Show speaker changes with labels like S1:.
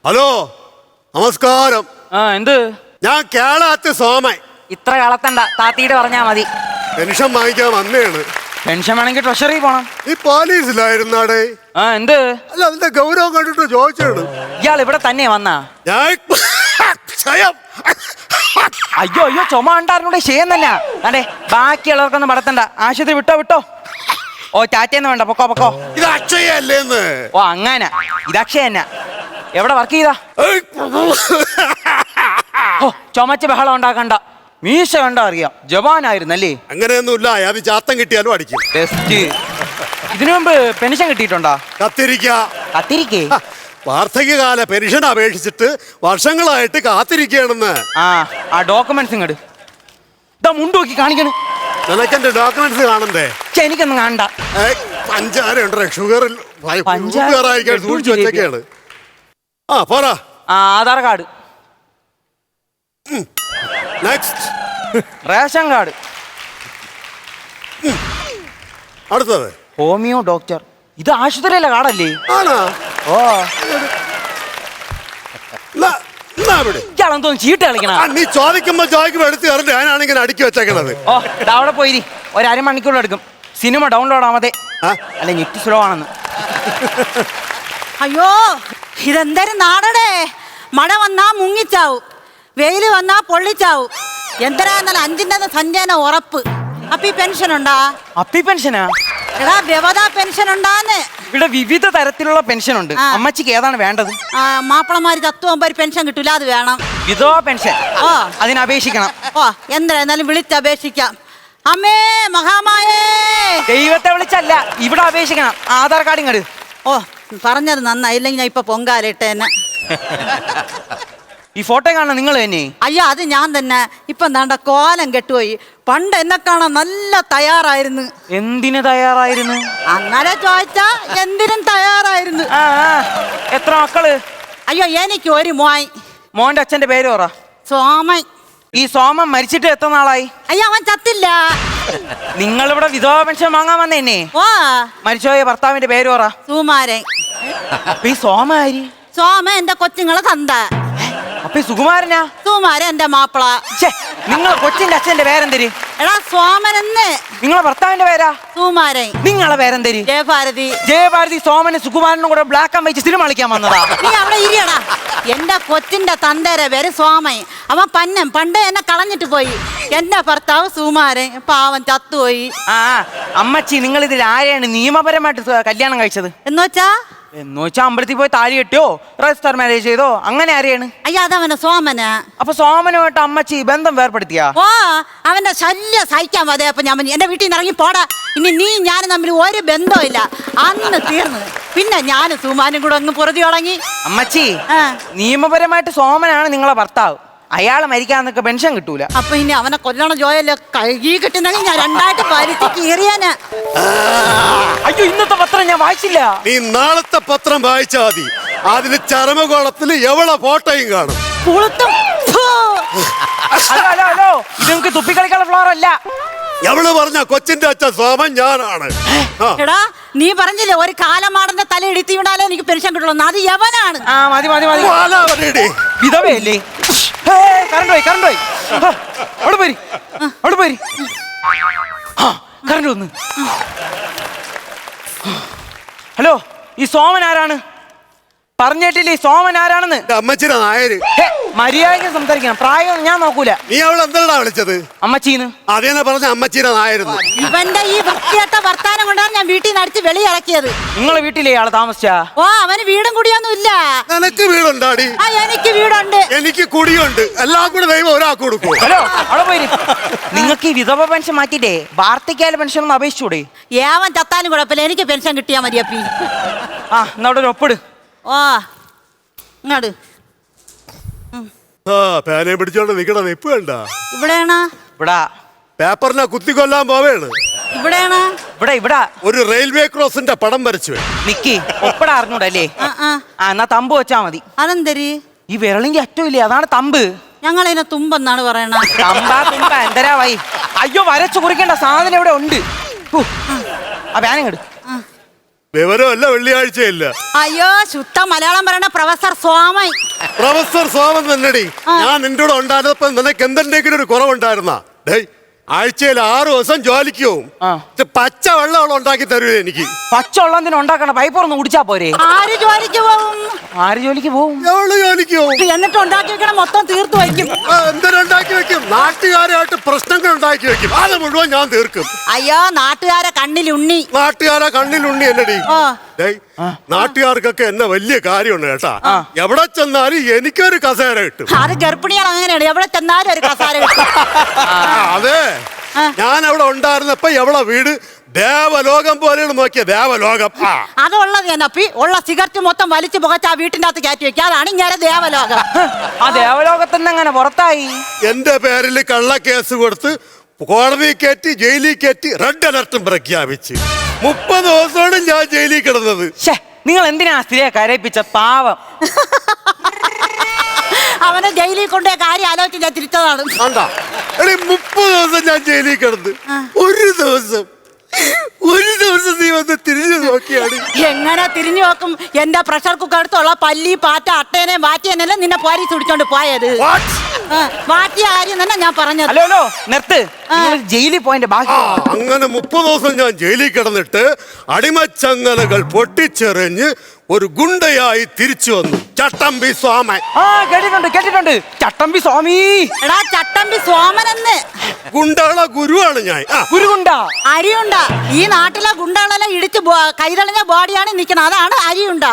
S1: Hello നമസ്കാരം.
S2: എന്ത്?
S1: ഞാൻ കേളാത്ത് സോമൻ.
S2: ഇത്ര കളത്തണ്ട, താത്തിയുടെ പറഞ്ഞാ മതി.
S1: പെൻഷൻ വാങ്ങിക്കാൻ വന്നേണ്.
S2: പെൻഷൻ വേണമെങ്കിൽ ട്രഷറി പോണം.
S1: ഈ പോലീസിലായിരുന്നാടേ?
S2: എന്ത്?
S1: അല്ല, അതിന്റെ ഗൗരവം കണ്ടിട്ട് ചോദിച്ചാണ്.
S2: ഇയാൾ ഇവിടെ തന്നെ വന്നാ?
S1: ഞാൻ
S2: അയ്യോ അയ്യോ, ചുമ ഉണ്ടായിരുന്നൂടെ? ക്ഷയം തന്നെ. അതെ, ബാക്കിയുള്ളവർക്കൊന്നും പടത്തണ്ട. ആശുപത്രി വിട്ടോ. ഓ, ടാറ്റയൊന്നും വേണ്ട, പൊക്കോ.
S1: ഇത് അക്ഷയല്ലേന്ന്?
S2: ഓ അങ്ങനെ, ഇത് അക്ഷയ തന്നെ. എവിടെ വർക്ക് ചെയ്താ? ഓ, ചുമച്ച് ബഹളം ഉണ്ടാക്കണ്ട. മീശ കണ്ടാ അറിയാം, ജവാനായിരുന്നല്ലേ?
S1: അങ്ങനെയൊന്നുമില്ല, അത് ചാത്തം കിട്ടിയാലും അടിക്കും.
S2: ഇതിനു മുമ്പ് പെൻഷൻ കിട്ടിയിട്ടുണ്ടോ?
S1: കത്തിരിക്കേ വാർദ്ധക്യകാല പെൻഷൻ അപേക്ഷിച്ചിട്ട് വർഷങ്ങളായിട്ട് കാത്തിരിക്കുകയാണെന്ന്.
S2: ആ ഡോക്യുമെന്റ്സ് ഇങ്ങട് മുണ്ട് നോക്കി കാണിക്കണം.
S1: നിനക്കെന്റെ ഡോക്യുമെന്റ്സ് കാണണ്ടേ?
S2: എനിക്കൊന്നും കാണണ്ട.
S1: പഞ്ചാര ഷുഗറിൽ സൂക്ഷിച്ചു വെച്ചൊക്കെയാണ്. പോരാ.
S2: Aadhaar card,
S1: next
S2: ration card,
S1: അടുത്തത്
S2: ഹോമിയോ ഡോക്ടർ. ഇത് ആശുപത്രിയിലെ കാർഡല്ലേ?
S1: ആണോ?
S2: ഓ,
S1: ഇയാളെന്തോ
S2: ചീട്ട് കളിക്കണ.
S1: നീ ചോദിക്കുമ്പോ എടുത്ത് കയറണ്ടേ? ഞാനാണെങ്കിൽ അടുക്കി വെച്ചേക്കണത്.
S2: ഓ, അവിടെ പോയി ഒരു അരമണിക്കൂർ എടുക്കും. സിനിമ ഡൗൺലോഡ് ആവാതെ. അല്ല, നെറ്റ് സ്ലോ ആണെന്ന്.
S3: അയ്യോ, ഇതെന്തൊരു നാടടേ! മഴ വന്നാ മുങ്ങിച്ചാവും, വെയില് വന്നാ പൊള്ളിച്ചാവും. എന്തിനാന്നല്ല 5 സഞ്ചയന ഉറപ്പ്. അപ്പൊ ഈ പെൻഷൻ ഉണ്ടാ?
S2: അപ്പി പെൻഷനാ?
S3: എടാ, വ്യവതാ പെൻഷൻ ഉണ്ടാന്ന്.
S2: ഇവിടെ വിവിധ തരത്തിലുള്ള പെൻഷൻ ഉണ്ട്. അമ്മച്ചിക്ക് ഏതാണ് വേണ്ടത്?
S3: മാപ്പിളമാര് ചത്തുപോകുമ്പോ ഒരു പെൻഷൻ കിട്ടൂല, അത് വേണം.
S2: വിധവ പെൻഷൻ?
S3: ഓ,
S2: അതിനപേക്ഷിക്കണം.
S3: ഓ, എന്തായാലും വിളിച്ചപേക്ഷിക്കാം. അമ്മേ മഹാമായേ!
S2: ദൈവത്തെ വിളിച്ചല്ല, ഇവിടെ അപേക്ഷിക്കണം. ആധാർ കാർഡ് ഇങ്ങട്.
S3: ഓ, പറഞ്ഞത് നന്നായി, ഇല്ലെങ്കിൽ ഞാൻ ഇപ്പൊ പൊങ്കാലിട്ടെന്നെ.
S2: ഈ ഫോട്ടോ കാണാൻ നിങ്ങൾ തന്നെ?
S3: അയ്യോ, അത് ഞാൻ തന്നെ. ഇപ്പൊ എന്താണ്ട കോലം കെട്ടുപോയി. പണ്ട് എന്നെ കാണാൻ നല്ല തയ്യാറായിരുന്നു.
S2: എന്തിന് തയ്യാറായിരുന്നു?
S3: അങ്ങനെ ചോദിച്ചാ എന്തിനും തയ്യാറായിരുന്നു.
S2: എത്ര മക്കള്?
S3: അയ്യോ, എനിക്ക് ഒരു മോൻ.
S2: മോന്റെ അച്ഛന്റെ പേര് പറ.
S3: സോമൻ.
S2: ഈ സോമൻ മരിച്ചിട്ട് എത്ര നാളായി?
S3: അയ്യോ, അവൻ ചത്തില്ല.
S2: നിങ്ങളിവിടെ വിധവ പെൻഷൻ വാങ്ങാൻ വന്നേന്നെ?
S3: ഓ,
S2: മരിച്ചുപോയ ഭർത്താവിന്റെ പേര് പറ.
S3: സുകുമാരൻ.
S2: അപ്പൊ ഈ സോമ ആര്?
S3: സോമ എന്റെ കൊച്ചുങ്ങളെ തന്ത.
S2: അപ്പൊ ഈ സുകുമാരനാ?
S3: സുകുമാരൻ എന്റെ മാപ്പിള.
S2: നിങ്ങളെ കൊച്ചിന്റെ അച്ഛന്റെ പേരെന്തര്?
S3: എടാ, സോമനെന്ന്.
S2: നിങ്ങളെ ഭർത്താവിന്റെ പേരാ?
S3: സുകുമാരൻ.
S2: നിങ്ങളെ പേരെന്തര്?
S3: ജയഭാരതി.
S2: ജയഭാരതി സോമനും സുകുമാരനും കൂടെ ബ്ലാക്ക് ആൻഡ് വൈറ്റ് സിനിമ കളിക്കാൻ വന്നതാ.
S3: നീ അവിടെ ഇരിയടാ. എന്റെ കൊച്ചിന്റെ തന്തേരെ പേര് സോമൻ. അവൻ പണ്ട് എന്നെ കളഞ്ഞിട്ട് പോയി. എന്റെ ഭർത്താവ് സുകുമാരൻ പാവൻ ചത്തുപോയി.
S2: അമ്മച്ചി, നിങ്ങൾ ഇതിൽ ആരെയാണ് നിയമപരമായിട്ട് കല്യാണം കഴിച്ചത്?
S3: എന്നുവച്ചാ
S2: അമ്പലത്തിൽ പോയി താലി കെട്ടിയോ, രജിസ്റ്റർ മാരേജ് ചെയ്തോ, അങ്ങനെ ആരെയാണ്?
S3: അയ്യോ, അതവന് സോമന.
S2: അപ്പൊ സോമനുമായിട്ട് അമ്മച്ചി ബന്ധം വേർപ്പെടുത്തിയാ?
S3: ഓ, അവന്റെ ശല്യം സഹിക്കാൻ മതി. അപ്പൊ ഞാൻ എന്റെ വീട്ടിൽ നിന്ന് ഇറങ്ങി പോടാ. ഇനി നീ ഞാനും തമ്മിൽ ഒരു ബന്ധവും ഇല്ല. അന്ന് തീർന്നു. പിന്നെ ഞാനും സുമാനും കൂടെ അങ്ങ് പുറതി തുടങ്ങി.
S2: അമ്മച്ചി, നിയമപരമായിട്ട് സോമനാണ് നിങ്ങളെ ഭർത്താവ്. അയാള് മരിക്കാന്നൊക്കെ പെൻഷൻ കിട്ടൂല.
S3: അപ്പൊ ഇനി അവനെ കൊല്ലണ ജോയല്ലേ കഴുകി കിട്ടുന്നെങ്കിൽ ഞാൻ 2 പരിച്ച് കീറിയാന്.
S2: അയ്യോ, ഇന്നത്തെ പത്രം ഞാൻ വായിച്ചില്ല.
S1: നീ നാളത്തെ പത്രം വായിച്ചാ മതി. അതിന് ചരമകോളത്തില് എവളെ ഫോട്ടോയും കാണും.
S2: ഹലോ, ഇത് നമുക്ക് തുപ്പിക്കളിക്കാനുള്ള ഫ്ലോർ അല്ല.
S1: എവള് പറഞ്ഞ കൊച്ചിന്റെ അച്ഛൻ സോമൻ ഞാനാണ്.
S3: എടാ, നീ പറഞ്ഞില്ലേ ഒരു കാലമാടന്റെ തല ഇടിത്തി വിടാലേ എനിക്ക് പെൻഷൻ കിട്ടുള്ളൂ. അത് യവനാണ്.
S2: മതി. വിധവയല്ലേ? കറണ്ട് പോയി. അവിടെ പോയി. കറണ്ട് വന്ന്. ഹലോ, ഈ സോമൻ ആരാണ്? പറഞ്ഞിട്ടില്ലേ സോമൻ ആരാണെന്ന്?
S1: അമ്മച്ചിയുടെ നായര്.
S2: മര്യാദയ്ക്ക് സംസാരിക്കണം. പ്രായം ഞാൻ നോക്കൂല.
S1: നീ അവൾ എന്താ വിളിച്ചത്?
S2: അമ്മച്ചീന്ന്.
S1: അതേന്നാ പറഞ്ഞ അമ്മച്ചിയുടെ നായരുന്നു.
S3: ഇവന്റെ ഈ വൃത്തിയായിട്ട വർത്താനം കൊണ്ടാണ് ഞാൻ വീട്ടിൽ നിന്ന് അടിച്ച് വെളിയിറക്കിയത്.
S2: നിങ്ങളെ വീട്ടിലേ ആള് താമസിച്ചാ?
S3: ഓ, അവന് വീടും കുടിയൊന്നും ഇല്ല.
S1: നിനക്ക് വീടുണ്ടാടി?
S3: എനിക്ക് വീടുണ്ട്.
S1: എനിക്ക് കുടിയുണ്ട്. എല്ലാം കൂടെ ദൈവം ഒരാൾക്ക് കൊടുക്കും.
S2: ഹലോ, അവിടെ പോയി. നിങ്ങൾക്ക് ഈ വിധവ പെൻഷൻ മാറ്റിട്ടേ വാർദ്ധക്യകാല പെൻഷൻ ഒന്ന് അപേക്ഷിച്ചൂടെ?
S3: ഏവൻ ചത്താലും കുഴപ്പമില്ല, എനിക്ക് പെൻഷൻ കിട്ടിയാ മതി. അപ്പി
S2: എന്നാ അവിടെ ഒരു ഒപ്പിട്.
S3: ഓ, ഇങ്ങോട്ട്.
S1: പേനയെ പിടിച്ചോണ്ട് നിക്കണ നിപ്പ് വേണ്ട.
S3: ഇവിടെയാണ്.
S2: ഇവിടെ
S1: പേപ്പറിനെ കുത്തിക്കൊല്ലാൻ പോവേണ്.
S3: ഇവിടെയാണ്.
S2: ഇവിടെ
S1: ഒരു റെയിൽവേ ക്രോസിന്റെ പടം വരച്ചു
S2: നിക്കി. ഒപ്പിട അറിഞ്ഞൂടല്ലേ? എന്നാ തമ്പ് വെച്ചാ മതി.
S3: അതെന്തരി?
S2: ഈ വിരളിന്റെ അറ്റമില്ലേ, അതാണ് തമ്പ്.
S3: ഞങ്ങളിതിനെ തുമ്പെന്നാണ് പറയണ.
S2: തുമ്പ എന്തരാ വൈ? അയ്യോ, വരച്ചു കുറിക്കേണ്ട സാധനം ഇവിടെ ഉണ്ട്. ആ ബാനങ്ങട്.
S1: വിവരമല്ല, വെള്ളിയാഴ്ചയില്ല.
S3: അയ്യോ ശുദ്ധ മലയാളം പറയണ പ്രൊഫസർ സോമൻ.
S1: പ്രൊഫസർ സോമൻ തന്നെടി. ഞാൻ നിന്റെ കൂടെ ഉണ്ടായിരുന്നപ്പോ നിനക്ക് എന്തെങ്കിലും ഒരു കുറവുണ്ടായിരുന്ന? ഡേയ്, ആഴ്ചയിൽ 6 ദിവസം ജോലിക്ക് പോവും. പച്ച വെള്ളം ഉണ്ടാക്കി തരൂ എനിക്ക്.
S2: പച്ചവെള്ളം ഉണ്ടാക്കണം, പൈപ്പ് ഒന്ന് കുടിച്ചാ പോരെ?
S3: ആര് ജോലിക്ക് പോവും?
S2: ആര് ജോലിക്ക് പോവും?
S1: എവള് ജോലിക്ക് പോവും.
S3: എന്നിട്ട് ഉണ്ടാക്കി വെക്കണം, മൊത്തം തീർത്തു വയ്ക്കും.
S1: എന്തിനുണ്ടാക്കി വെക്കും? നാട്ടുകാരായിട്ട് പ്രശ്നങ്ങൾ ഉണ്ടാക്കി വെക്കും. അത് മുഴുവൻ ഞാൻ തീർക്കും.
S3: അയ്യോ നാട്ടുകാരെ കണ്ണിലുണ്ണി.
S1: നാട്ടുകാരെ കണ്ണിലുണ്ണി എന്നടി. നാട്ടുകാർക്കൊക്കെ എന്നെ വലിയ കാര്യമുണ്ട് കേട്ടാ. എവിടെ ചെന്നാലും എനിക്കൊരു കസേര കിട്ടും.
S3: അത് ഗർഭിണികൾ അങ്ങനെയാണ്, എവിടെ ചെന്നാലും ഒരു കസാര കിട്ടും.
S1: അതെ, ഞാൻ അവിടെ ഉണ്ടായിരുന്നപ്പോ എവിടെ വീട് ദേവലോകം പോലെയാണ്. നോക്കിയ ദേവലോകം.
S3: അതുള്ളത് തന്നെ. ഉള്ള സിഗരറ്റ് മൊത്തം വലിച്ചു പുകച്ച് ആ വീട്ടിന്റെ അകത്ത് കയറ്റി വെക്കുക. അതാണ് ഇങ്ങനെ ദേവലോകം.
S2: ആ ദേവലോകത്തിന് എങ്ങനെ പുറത്തായി?
S1: എന്റെ പേരിൽ കള്ളക്കേസ് കൊടുത്ത് കോടതി കയറ്റി, ജയിലിൽ കയറ്റി, റെഡ് അലർട്ടും പ്രഖ്യാപിച്ച് 30 ദിവസമാണ് ഞാൻ ജയിലിൽ കിടന്നത്.
S2: നിങ്ങൾ എന്തിനാ സ്ത്രീയെ കരയിപ്പിച്ച? പാവം.
S3: അവനെ ജയിലിൽ കൊണ്ടേ കാര്യം ആലോചിച്ച് ഞാൻ തിരിച്ചതാണ്.
S1: 30 ദിവസം ഞാൻ ജയിലിൽ കിടന്ന് ഒരു ദിവസം നീ വന്ന് തിരിഞ്ഞു നോക്കിയാണ്.
S3: എങ്ങനെ തിരിഞ്ഞു നോക്കും? എന്റെ പ്രഷർ കുക്കർ അടുത്തുള്ള പല്ലി, പാറ്റ, അട്ടേനെ വാറ്റിയനല്ലേ നിന്നെ പോലീസ് പിടിച്ചോണ്ട് പോയത്. വാറ്റിയ കാര്യം തന്നെ ഞാൻ പറഞ്ഞത്.
S2: ഹലോ നിർത്ത്. ജയിലിൽ പോയതിന്റെ ബാക്കി.
S1: അങ്ങനെ 30 ദിവസം ഞാൻ ജയിലിൽ കിടന്നിട്ട് അടിമച്ചങ്ങലകൾ പൊട്ടിച്ചെറിഞ്ഞ് ഒരു ഗുണ്ടയായി തിരിച്ചു വന്നു. ചട്ടമ്പി സ്വാമൻ.
S2: കേട്ടിട്ടുണ്ട്. ചട്ടമ്പി സ്വാമി.
S3: എടാ ചട്ടമ്പി സോമനെന്ന്.
S1: ഗുണ്ടകളെ ഗുരുവാണ് ഞാൻ.
S2: ഗുരുഗുണ്ട.
S3: അരിയുണ്ട. ഈ നാട്ടിലെ ഗുണ്ടകളെല്ലാം ഇടിച്ച് കൈതളിഞ്ഞ ബോഡിയാണ് നിൽക്കുന്നത്. അതാണ് അരിയുണ്ട.